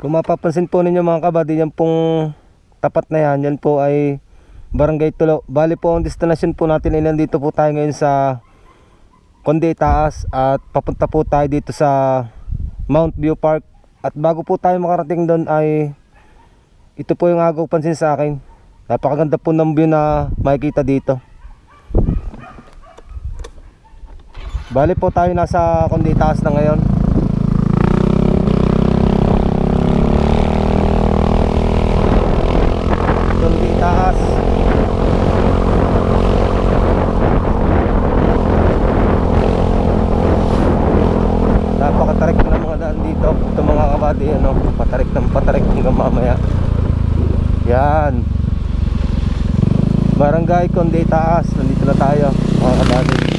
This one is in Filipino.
Kung mapapansin po ninyo mga kabady, yan pong tapat na yan, yan po ay Barangay Tulo. Bali po ang destination po natin ay nandito po tayo ngayon sa Conde Itaas at papunta po tayo dito sa Mount View Park. At bago po tayo makarating doon ay ito po yung agaw pansin sa akin. Napakaganda po ng view na makikita dito. Bali po tayo nasa Conde Itaas na ngayon. Conde Itaas. Napakatarik na mga daan dito. Ito mga kabady, ano, patarik ng patarik hanggang mamaya. Yan. Barangay Conde Itaas. Nandito na tayo mga kabady.